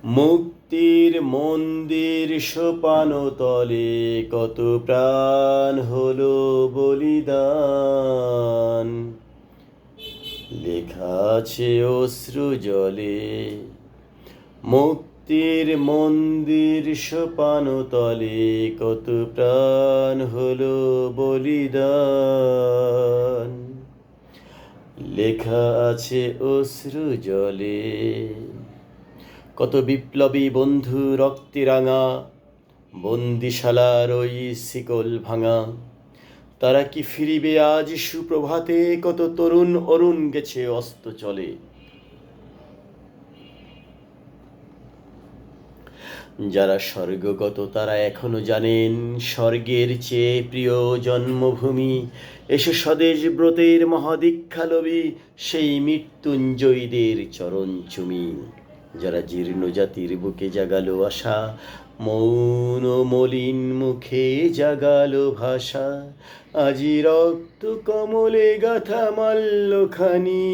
মুক্তির মন্দির সোপানতলে কত প্রাণ হলো বলিদান, লেখা আছে অশ্রু জলে। মুক্তির মন্দির সোপানতলে কত প্রাণ হলো বলিদান, লেখা আছে অশ্রু জলে। কত বিপ্লবী বন্ধু রক্তে রাঙা, বন্দিশালার ওই শিকল ভাঙা, তারা কি ফিরিবে আজ সুপ্রভাতে? কত তরুণ অরুণ গেছে অস্ত চলে। যারা স্বর্গগত তারা এখনো জানেন, স্বর্গের চেয়ে প্রিয় জন্মভূমি। এসে স্বদেশ ব্রতের মহাদীক্ষা লবি, সেই মৃত্যুঞ্জয়ীদের চরণ চুমি। যারা জীর্ণ জাতির বুকে জাগালো আশা, মৌন মলিন মুখে জাগালো ভাষা। আজি রক্ত কমলে গাথা মাল্যখানি,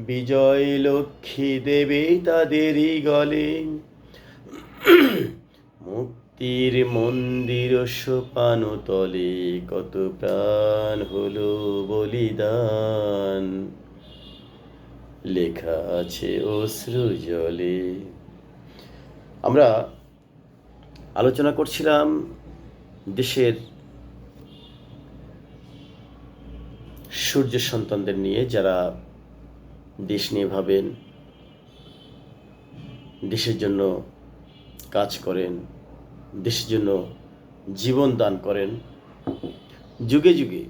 বিজয় লক্ষ্মী দেবে তাদেরই গলে। মুক্তির মন্দির সোপানতলে কত প্রাণ হলো বলিদান, লেখা আছে অশ্রু জলে। আমরা আলোচনা করছিলাম দেশের সূর্য সন্তানদের নিয়ে, যারা দেশ নিয়ে ভাবেন, দেশের জন্য কাজ করেন, দেশের জন্য জীবন দান করেন। যুগে যুগে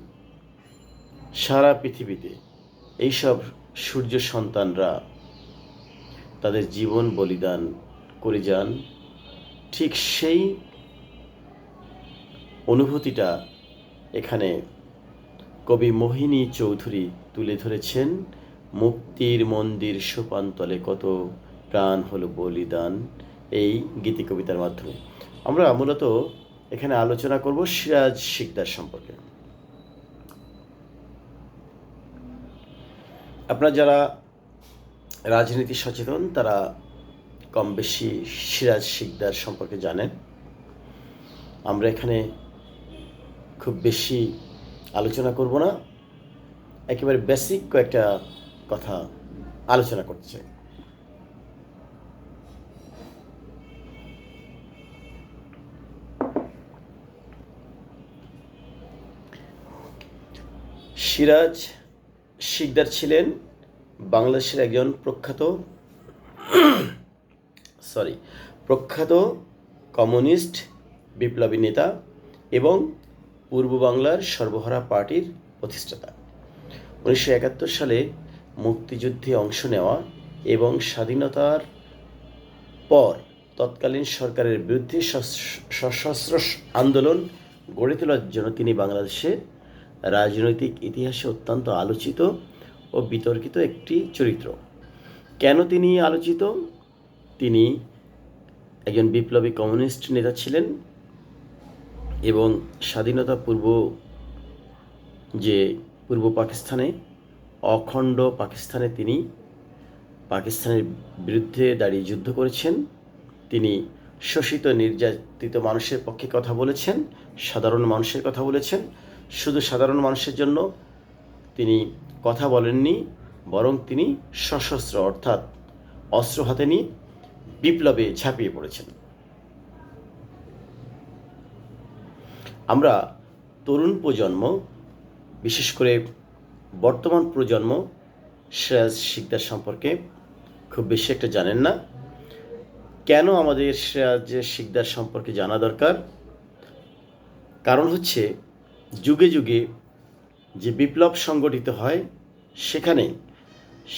সারা পৃথিবীতে এইসব সূর্য সন্তানরা তাদের জীবন বলিদান করে যান। ঠিক সেই অনুভূতিটা এখানে কবি মোহিনী চৌধুরী তুলে ধরেছেন। মুক্তির মন্দির সোপানতলে কত প্রাণ হলো বলিদান, এই গীতি কবিতার মাধ্যমে। আমরা মূলত এখানে আলোচনা করব সিরাজ শিকদার সম্পর্কে। আপনারা যারা রাজনীতি সচেতন তারা কম বেশি সিরাজ শিকদার সম্পর্কে জানেন। আমরা এখানে খুব বেশি আলোচনা করব না, একেবারে বেসিক কয়েকটা কথা আলোচনা করতে চাই। সিরাজ শিকদার ছিলেন বাংলাদেশের একজন প্রখ্যাত কমিউনিস্ট বিপ্লবী নেতা এবং পূর্ব বাংলার সর্বহারা পার্টির প্রতিষ্ঠাতা। 1971 সালে মুক্তিযুদ্ধে অংশ নেওয়া এবং স্বাধীনতার পর তৎকালীন সরকারের বিরুদ্ধে সশস্ত্র আন্দোলন গড়ে তোলার জন্য তিনি বাংলাদেশের রাজনৈতিক ইতিহাসে অত্যন্ত আলোচিত ও বিতর্কিত একটি চরিত্র। কেন তিনি আলোচিত? তিনি একজন বিপ্লবী কমিউনিস্ট নেতা ছিলেন এবং স্বাধীনতা পূর্ব পাকিস্তানে, অখণ্ড পাকিস্তানে তিনি পাকিস্তানের বিরুদ্ধে দাঁড়িয়ে যুদ্ধ করেছেন। তিনি শোষিত নির্যাতিত মানুষের পক্ষে কথা বলেছেন, সাধারণ মানুষের কথা বলেছেন। শুধু সাধারণ মানুষের জন্য তিনি কথা বলেননি, বরং তিনি সশস্ত্র অর্থাৎ অস্ত্র হাতে নিয়ে বিপ্লবে ঝাঁপিয়ে পড়েছেন। আমরা তরুণ প্রজন্ম, বিশেষ করে বর্তমান প্রজন্ম সিরাজ শিকদার সম্পর্কে খুব বেশি একটা জানেন না। কেন আমাদের সিরাজ শিকদার সম্পর্কে জানা দরকার? কারণ হচ্ছে, যুগে যুগে যে বিপ্লব সংগঠিত হয় সেখানে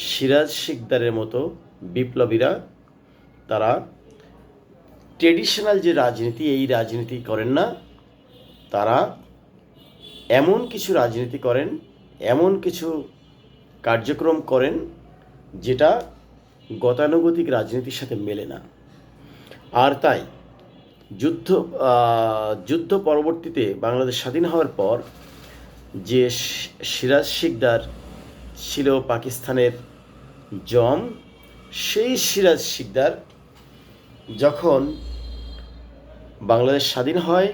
সিরাজ শিকদারের মতো বিপ্লবীরা তারা ট্রেডিশনাল যে রাজনীতি, এই রাজনীতি করেন না। তারা এমন কিছু রাজনীতি করেন, এমন কিছু কার্যক্রম করেন যেটা গতানুগতিক রাজনীতির সাথে মেলে না। আর তাই যুদ্ধ পরবর্তীতে বাংলাদেশ স্বাধীন হওয়ার পর যে সিরাজ শিকদার ছিল পাকিস্তানের জম, সেই সিরাজ শিকদার যখন বাংলাদেশ স্বাধীন হয়,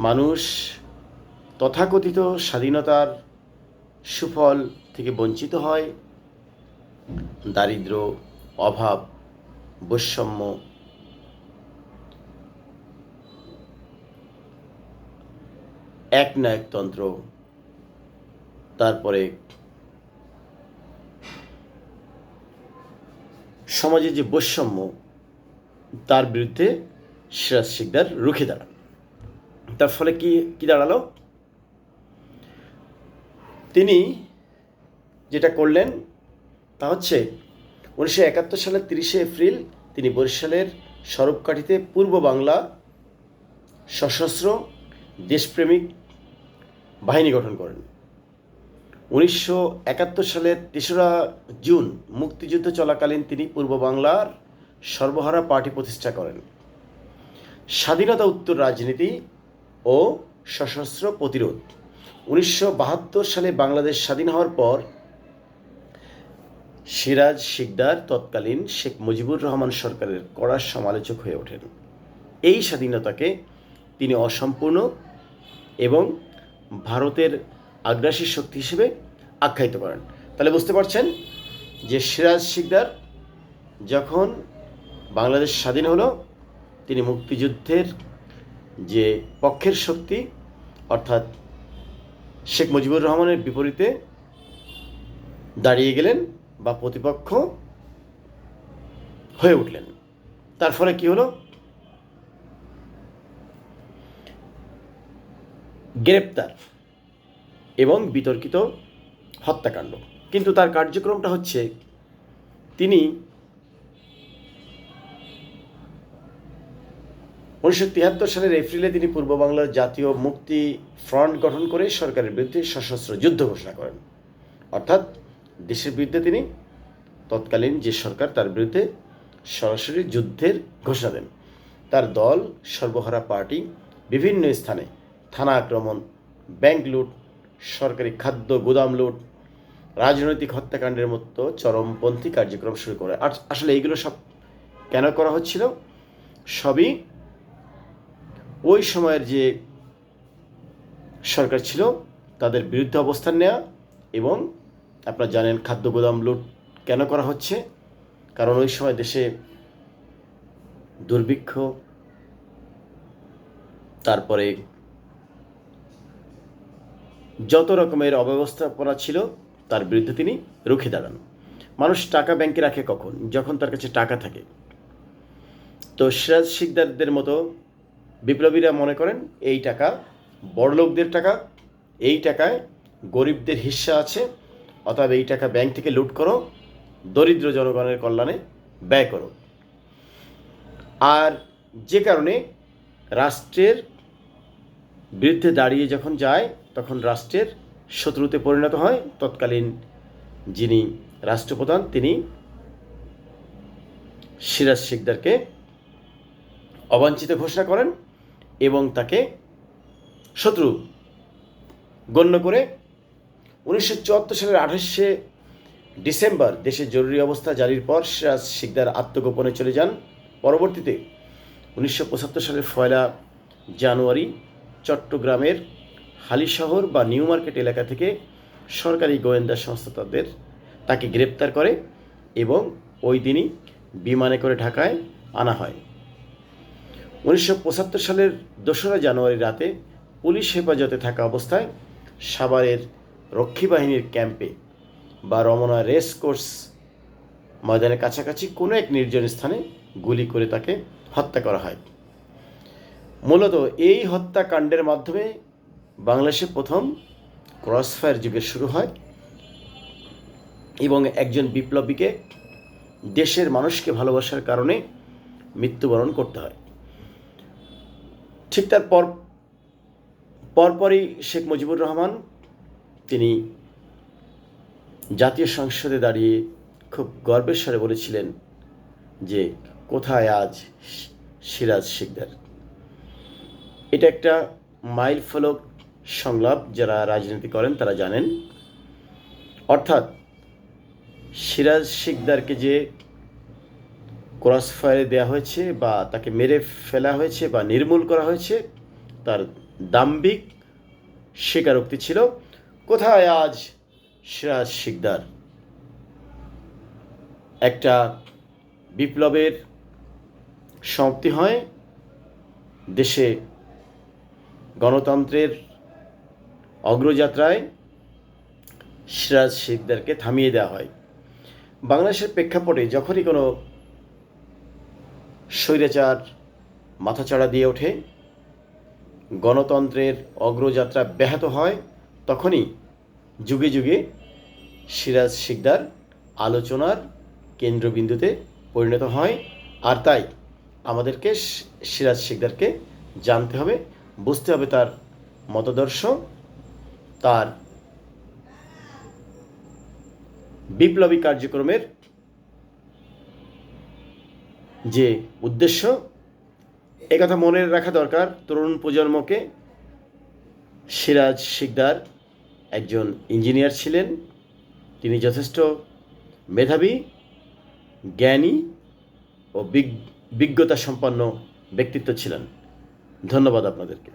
মানুষ তথাকথিত স্বাধীনতার সুফল থেকে বঞ্চিত হয়। দারিদ্র্য, অভাব, বৈষম্য, একনায়কতন্ত্র, তারপরে সমাজে যে বৈষম্য, তার বিরুদ্ধে সিরাজ শিকদার রুখে দাঁড়ান। তার ফলে কি দাঁড়ালো? তিনি যেটা করলেন তা হচ্ছে 1971 সালের 30শে এপ্রিল তিনি বরিশালের স্বরূপকাঠিতে পূর্ব বাংলা সশস্ত্র দেশপ্রেমিক বাহিনী গঠন করেন। 1971 সালের 3রা জুন মুক্তিযুদ্ধ চলাকালীন তিনি পূর্ব বাংলার সর্বহারা পার্টি প্রতিষ্ঠা করেন। স্বাধীনতা উত্তর রাজনীতি ও সশস্ত্র প্রতিরোধ। 1972 সালে বাংলাদেশ স্বাধীন হওয়ার পর সিরাজ শিকদার তৎকালীন শেখ মুজিবুর রহমান সরকারের কড়া সমালোচক হয়ে ওঠেন। এই স্বাধীনতাকে তিনি অসম্পূর্ণ এবং ভারতের আগ্রাসী শক্তি হিসেবে আখ্যায়িত করেন। তাহলে বুঝতে পারছেন যে সিরাজ শিকদার যখন বাংলাদেশ স্বাধীন হলো, তিনি মুক্তিযুদ্ধের যে পক্ষের শক্তি অর্থাৎ শেখ মুজিবুর রহমানের বিপরীতে দাঁড়িয়ে গেলেন বা প্রতিপক্ষ হয়ে উঠলেন। তার ফলে কি হলো? গ্রেপ্তার এবং বিতর্কিত হত্যাকাণ্ড। কিন্তু তার কার্যক্রমটা হচ্ছে তিনি 1973 সালের এপ্রিলে তিনি পূর্ব বাংলার জাতীয় মুক্তি ফ্রন্ট গঠন করে সরকারের বিরুদ্ধে সশস্ত্র যুদ্ধ ঘোষণা করেন। অর্থাৎ দেশের বিরুদ্ধে তিনি তৎকালীন যে সরকার তার বিরুদ্ধে সরাসরি যুদ্ধের ঘোষণা দেন। তার দল সর্বহারা পার্টি বিভিন্ন স্থানে থানা আক্রমণ, ব্যাংক লুট, সরকারি খাদ্য গুদাম লুট, রাজনৈতিক হত্যাকাণ্ডের মতো চরমপন্থী কার্যক্রম শুরু করে। আসলে এইগুলো সব কেন করা হচ্ছিল? সবই ওই সময়ের যে সরকার ছিল তাদের বিরুদ্ধে অবস্থান নেওয়া। এবং আপনারা জানেন খাদ্য গুদাম লুট কেন করা হচ্ছে? কারণ ওই সময় দেশে দুর্ভিক্ষ, তারপরে যত রকমের অব্যবস্থাপনা ছিল তার বিরুদ্ধে তিনি রুখে দাঁড়ান। মানুষ টাকা ব্যাংকে রাখে কখন? যখন তার কাছে টাকা থাকে। তো সিরাজ শিকদারদের মতো বিপ্লবীরা মনে করেন এই টাকা বড়লোকদের টাকা, এই টাকায় গরিবদের হিস্সা আছে, অতএব এই টাকা ব্যাংক থেকে লুট করো, দরিদ্র জনগণের কল্যাণে ব্যয় করো। আর যে কারণে রাষ্ট্রের বিরুদ্ধে দাঁড়িয়ে যখন যায় তখন রাষ্ট্রের শত্রুতে পরিণত হয়। তৎকালীন যিনি রাষ্ট্রপ্রধান তিনি সিরাজ শিকদারকে অবাঞ্ছিত ঘোষণা করেন এবং তাকে শত্রু গণ্য করে 1974 সালের 28শে ডিসেম্বর দেশে জরুরি অবস্থা জারির পর সিরাজ শিকদার আত্মগোপনে চলে যান। পরবর্তীতে 1975 সালের 1 জানুয়ারি চট্টগ্রামের হালিশহর বা নিউ মার্কেট এলাকা থেকে সরকারি গোয়েন্দা সংস্থা তাকে গ্রেপ্তার করে এবং ওই দিনই বিমানে করে ঢাকায় আনা হয়। 1975 সালের 2রা জানুয়ারি রাতে পুলিশ হেফাজতে থাকা অবস্থায় সাভারের রক্ষী বাহিনীর ক্যাম্পে বা রমনা রেস কোর্স ময়দানের কাছাকাছি কোনো এক নির্জন স্থানে গুলি করে তাকে হত্যা করা হয়। মূলত এই হত্যাকাণ্ডের মাধ্যমে বাংলাদেশে প্রথম ক্রসফায়ার যুগের শুরু হয় এবং একজন বিপ্লবীকে দেশের মানুষকে ভালোবাসার কারণে মৃত্যুবরণ করতে হয়। ঠিক তার পরপরই শেখ মুজিবুর রহমান তিনি জাতীয় সংসদে দাঁড়িয়ে খুব গর্বের স্বরে বলেছিলেন যে কোথায় আজ সিরাজ শিকদার। এটা একটা মাইল ফলক সংলাপ, যারা রাজনীতি করেন তারা জানেন। অর্থাৎ সিরাজ শিকদারকে যে ক্রস ফায়ারে দেওয়া হয়েছে বা তাকে মেরে ফেলা হয়েছে বা নির্মূল করা হয়েছে, তার দাম্ভিক স্বীকারোক্তি ছিল। কোথায় আজ সিরাজ শিকদার? একটা বিপ্লবের সমাপ্তি হয়, দেশে গণতন্ত্রের অগ্রযাত্রায় সিরাজ শিকদারকে থামিয়ে দেওয়া হয়। বাংলাদেশের প্রেক্ষাপটে যখনই কোনো স্বৈরাচার মাথাচাড়া দিয়ে ওঠে, গণতন্ত্রের অগ্রযাত্রা ব্যাহত হয়, তখনই যুগে যুগে সিরাজ শিকদার আলোচনার কেন্দ্রবিন্দুতে পরিণত হয়। আর তাই আমাদেরকে সিরাজ শিকদারকে জানতে হবে, বুঝতে হবে তার মতাদর্শ, তার বিপ্লবী কার্যক্রমের যে উদ্দেশ্য, একথা মনে রাখা দরকার তরুণ প্রজন্মকে। সিরাজ শিকদার একজন ইঞ্জিনিয়ার ছিলেন, তিনি যথেষ্ট মেধাবী, জ্ঞানী ও বিজ্ঞতা সম্পন্ন ব্যক্তিত্ব ছিলেন। ধন্যবাদ আপনাদেরকে।